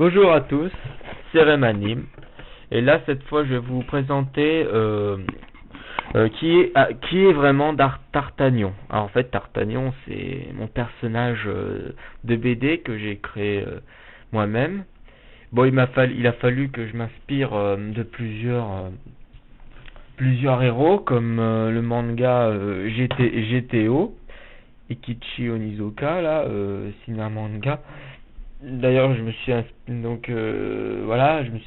Bonjour à tous, c'est Remanim, et là cette fois je vais vous présenter qui est vraiment D'Artagnan. Alors en fait D'Artagnan c'est mon personnage de BD que j'ai créé moi-même. Bon il a fallu que je m'inspire de plusieurs héros comme le manga GTO, Ikichi Onizuka là, c'est un manga. D'ailleurs, je me suis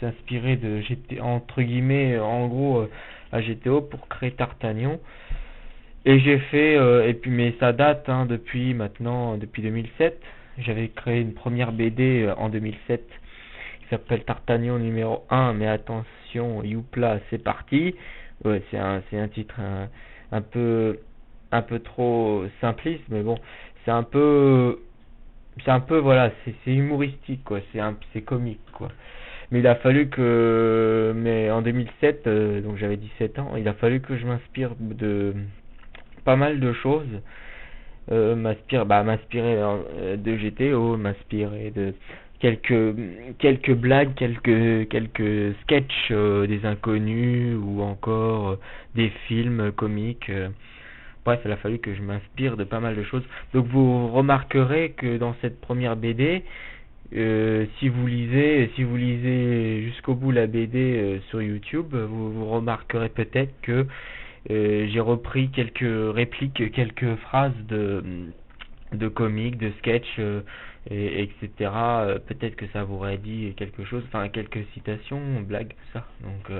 inspiré de GT entre guillemets en gros à GTO pour créer D'Artagnan et j'ai fait et puis mais ça date depuis 2007. J'avais créé une première BD en 2007 qui s'appelle D'Artagnan numéro 1, mais attention, Youpla, c'est parti. Ouais, c'est un titre un peu trop simpliste, mais bon, c'est un peu voilà, c'est humoristique quoi, c'est comique quoi. Mais il a fallu que mais en 2007 donc j'avais 17 ans, il a fallu que je m'inspire de pas mal de choses, m'inspirer de GTO, m'inspirer de quelques blagues, quelques sketchs des inconnus ou encore des films comiques. Bref, il a fallu que je m'inspire de pas mal de choses. Donc vous remarquerez que dans cette première BD, si vous lisez jusqu'au bout la BD sur YouTube, vous remarquerez peut-être que j'ai repris quelques répliques, quelques phrases de comiques, de sketchs, etc. Peut-être que ça vous aurait dit quelque chose, enfin quelques citations, blagues, tout ça. Donc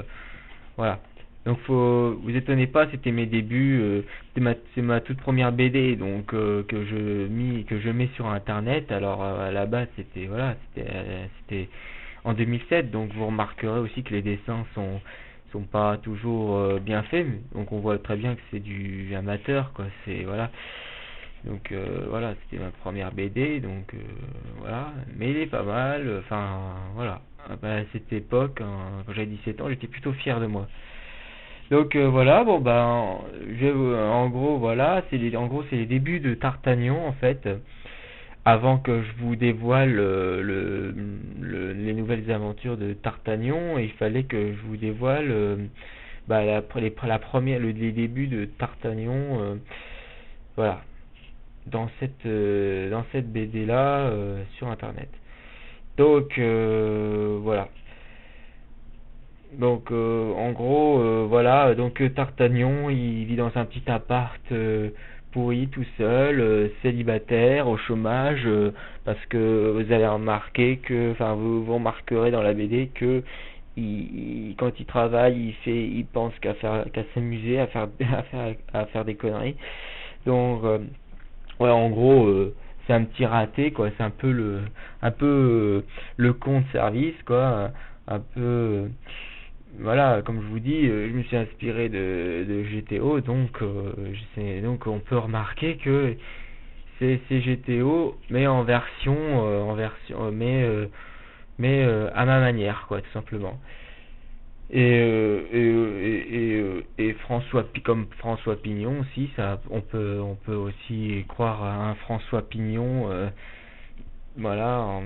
voilà. Donc vous étonnez pas, c'était mes débuts, c'est ma toute première BD, donc que je mets sur internet. Alors à la base c'était en 2007, donc vous remarquerez aussi que les dessins sont pas toujours bien faits, donc on voit très bien que c'est du amateur quoi, c'est voilà. Donc voilà, c'était ma première BD, donc voilà, mais il est pas mal, enfin voilà. À cette époque, quand j'avais 17 ans, j'étais plutôt fier de moi. Donc voilà, bon ben, en gros voilà, c'est les débuts de D'Artagnan en fait. Avant que je vous dévoile les nouvelles aventures de D'Artagnan, il fallait que je vous dévoile les débuts de D'Artagnan, voilà, dans cette BD là sur internet. Donc voilà. Donc en gros voilà, donc D'Artagnan il vit dans un petit appart pourri tout seul, célibataire, au chômage, parce que vous avez remarqué que, enfin vous remarquerez dans la BD que quand il travaille, il pense qu'à s'amuser, à faire des conneries. Donc ouais, en gros c'est un petit raté quoi, c'est un peu le con de service quoi, un peu voilà, comme je vous dis, je me suis inspiré de GTO, donc on peut remarquer que c'est GTO, mais à ma manière, quoi, tout simplement. Et comme François Pignon aussi, on peut aussi croire à un François Pignon, voilà,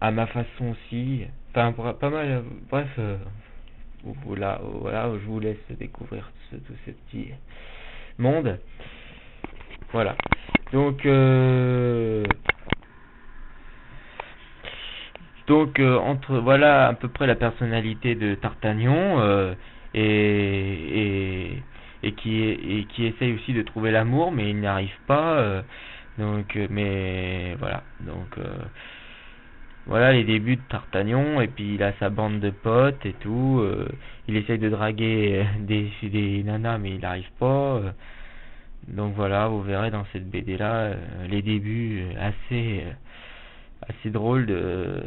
à ma façon aussi. Enfin, pas mal, bref. Voilà, je vous laisse découvrir tout ce petit monde. Voilà. Donc, entre voilà à peu près la personnalité de D'Artagnan, et qui essaye aussi de trouver l'amour, mais il n'y arrive pas. Mais voilà. Donc voilà les débuts de D'Artagnan, et puis il a sa bande de potes et tout. Il essaye de draguer des nanas, mais il n'arrive pas. Donc voilà, vous verrez dans cette BD là les débuts assez drôles de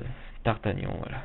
D'Artagnan. Voilà.